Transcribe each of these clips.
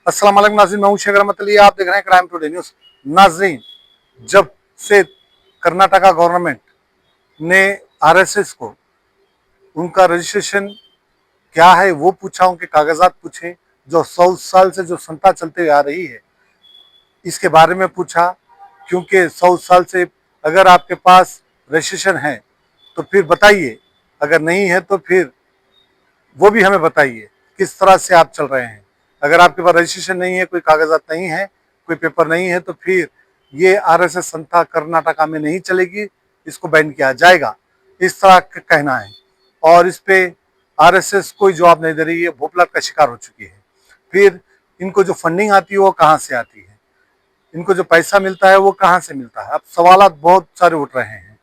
अस्सलाम वालेकुम नाज़रीन, मैं हूं शेख रहमत अली। आप देख रहे हैं क्राइम टुडे न्यूज़। नाज़रीन, जब से कर्नाटका गवर्नमेंट ने आरएसएस को उनका रजिस्ट्रेशन क्या है वो पूछा, उनके कागजात पूछे, जो 100 साल से जो संता चलते हुए आ रही है इसके बारे में पूछा। क्योंकि 100 साल से अगर आपके पास रजिस्ट्रेशन है तो फिर बताइए, अगर नहीं है तो फिर वो भी हमें बताइए किस तरह से आप चल रहे हैं। अगर आपके पास रजिस्ट्रेशन नहीं है, कोई कागजात नहीं है, कोई पेपर नहीं है, तो फिर ये आरएसएस संस्था कर्नाटका में नहीं चलेगी, इसको बैन किया जाएगा, इस तरह का कहना है। और इस पे आरएसएस कोई जवाब नहीं दे रही है, भोपलाट का शिकार हो चुकी है। फिर इनको जो फंडिंग आती है वो कहाँ से आती है, इनको जो पैसा मिलता है वो कहाँ से मिलता है। अब सवाल बहुत सारे उठ रहे हैं।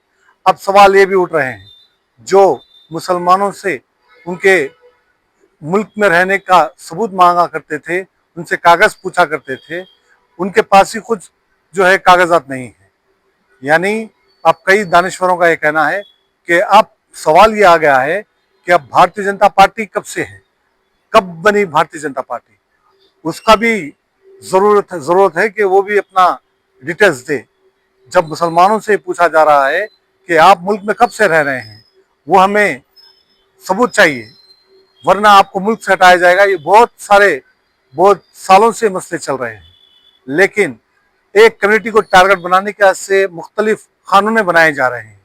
अब सवाल ये भी उठ रहे हैं, जो मुसलमानों से उनके मुल्क में रहने का सबूत मांगा करते थे, उनसे कागज पूछा करते थे, उनके पास ही कुछ जो है कागजात नहीं है। यानी अब कई दानिश्वरों का ये कहना है कि अब सवाल ये आ गया है कि अब भारतीय जनता पार्टी कब से है, कब बनी भारतीय जनता पार्टी, उसका भी जरूरत है कि वो भी अपना डिटेल्स दे। जब मुसलमानों से पूछा जा रहा है कि आप मुल्क में कब से रह रहे हैं, वो हमें सबूत चाहिए, वरना आपको मुल्क से हटाया जाएगा। ये बहुत सालों से मसले चल रहे हैं। लेकिन एक कम्युनिटी को टारगेट बनाने के से मुख्तलिफ कानून बनाए जा रहे हैं।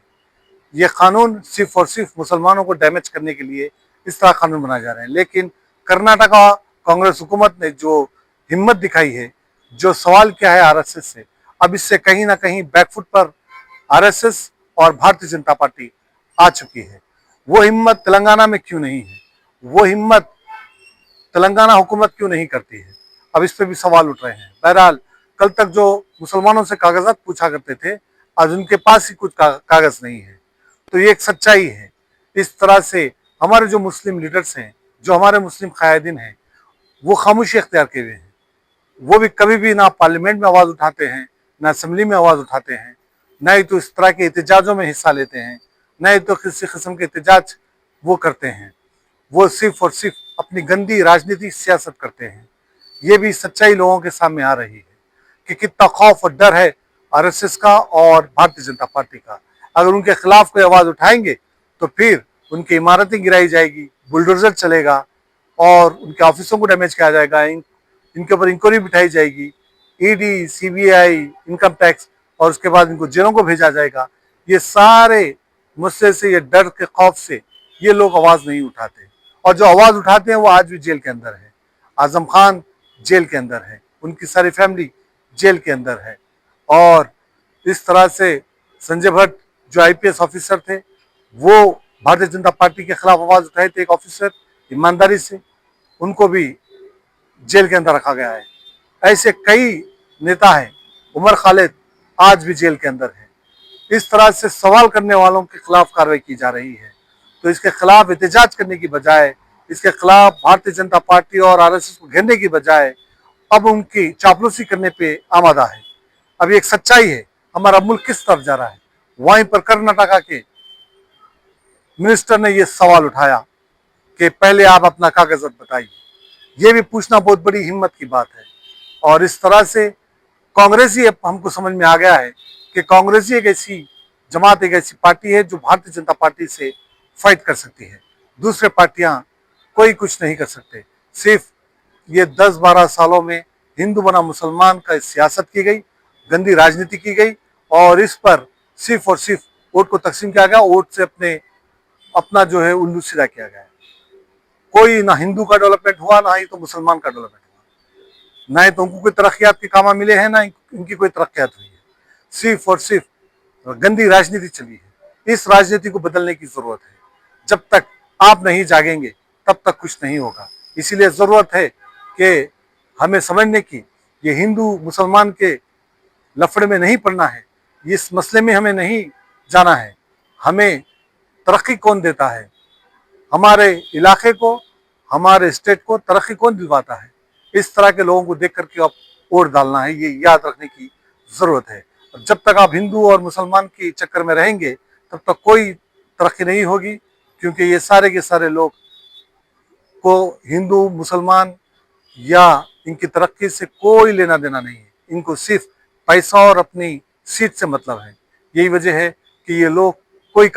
ये कानून सिर्फ और सिर्फ मुसलमानों को डैमेज करने के लिए इस तरह कानून बनाए जा रहे हैं। लेकिन कर्नाटका कांग्रेस हुकूमत ने जो हिम्मत दिखाई है, जो सवाल किया है आरएसएस से, अब इससे कहीं ना कहीं बैकफुट पर आरएसएस और भारतीय जनता पार्टी आ चुकी है। वो हिम्मत तेलंगाना में क्यों नहीं है, वो हिम्मत तेलंगाना हुकूमत क्यों नहीं करती है, अब इस पे भी सवाल उठ रहे हैं। बहरहाल, कल तक जो मुसलमानों से कागजात पूछा करते थे, आज उनके पास ही कुछ कागज नहीं है। तो ये एक सच्चाई है। इस तरह से हमारे जो मुस्लिम लीडर्स हैं, जो हमारे मुस्लिम कायदीन हैं, वो खामोशी अख्तियार किए हुए हैं। वो भी कभी भी ना पार्लियामेंट में आवाज़ उठाते हैं, ना असम्बली में आवाज़ उठाते हैं, ना ही तो इस तरह के एहतजाजों में हिस्सा लेते हैं, न ही तो किसी किस्म के एहतजाज वो करते हैं। वो सिर्फ और सिर्फ अपनी गंदी राजनीतिक सियासत करते हैं। ये भी सच्चाई लोगों के सामने आ रही है कि कितना खौफ और डर है आरएसएस का और भारतीय जनता पार्टी का। अगर उनके खिलाफ कोई आवाज़ उठाएंगे तो फिर उनकी इमारतें गिराई जाएगी, बुलडोजर चलेगा और उनके ऑफिसों को डैमेज किया जाएगा, इनके ऊपर इंक्वायरी बिठाई जाएगी, ईडी, सीबीआई, इनकम टैक्स, और उसके बाद इनको जेलों को भेजा जाएगा। ये सारे मुझसे से, ये डर के खौफ से ये लोग आवाज़ नहीं उठाते, और जो आवाज़ उठाते हैं वो आज भी जेल के अंदर है। आजम खान जेल के अंदर है, उनकी सारी फैमिली जेल के अंदर है। और इस तरह से संजय भट्ट जो आईपीएस ऑफिसर थे, वो भारतीय जनता पार्टी के खिलाफ आवाज़ उठाए थे, एक ऑफिसर ईमानदारी से, उनको भी जेल के अंदर रखा गया है। ऐसे कई नेता हैं, उमर खालिद आज भी जेल के अंदर है। इस तरह से सवाल करने वालों के खिलाफ कार्रवाई की जा रही है। तो इसके खिलाफ एहतजाज करने की बजाय, इसके खिलाफ भारतीय जनता पार्टी और आरएसएस को घेरने की बजाय अब उनकी चापलूसी करने पे आमादा है। अब एक सच्चाई है, हमारा मुल्क किस तरफ जा रहा है। वहीं पर कर्नाटका के मिनिस्टर ने यह सवाल उठाया कि पहले आप अपना कागजात बताइए। ये भी पूछना बहुत बड़ी हिम्मत की बात है। और इस तरह से कांग्रेस ही, अब हमको समझ में आ गया है कि कांग्रेस ही एक ऐसी जमात, एक ऐसी पार्टी है जो भारतीय जनता पार्टी से फाइट कर सकती है। दूसरे पार्टियां कोई कुछ नहीं कर सकते। सिर्फ ये 10-12 सालों में हिंदू बना मुसलमान का सियासत की गई, गंदी राजनीति की गई, और इस पर सिर्फ और सिर्फ वोट को तकसीम किया गया, वोट से अपना जो है उल्लू सीधा किया गया। कोई ना हिंदू का डेवलपमेंट हुआ, ना ही तो मुसलमान का डेवलपमेंट हुआ, ना ही तो उनको कोई तरक्यात के काम मिले हैं, ना इनकी कोई तरक्यात हुई है। सिर्फ और सिर्फ गंदी राजनीति चली है। इस राजनीति को बदलने की जरूरत है। जब तक आप नहीं जागेंगे तब तक कुछ नहीं होगा। इसीलिए जरूरत है कि हमें समझने की, ये हिंदू मुसलमान के लफड़े में नहीं पड़ना है, इस मसले में हमें नहीं जाना है। हमें तरक्की कौन देता है, हमारे इलाके को, हमारे स्टेट को तरक्की कौन दिलवाता है, इस तरह के लोगों को देख करके आप वोट डालना है, ये याद रखने की जरूरत है। जब तक आप हिंदू और मुसलमान के चक्कर में रहेंगे तब तक कोई तरक्की नहीं होगी, क्योंकि ये सारे के सारे लोग को हिंदू, मुसलमान या इनकी तरक्की से कोई लेना देना नहीं है। इनको सिर्फ पैसा और अपनी सीट से मतलब है। यही वजह है कि ये लोग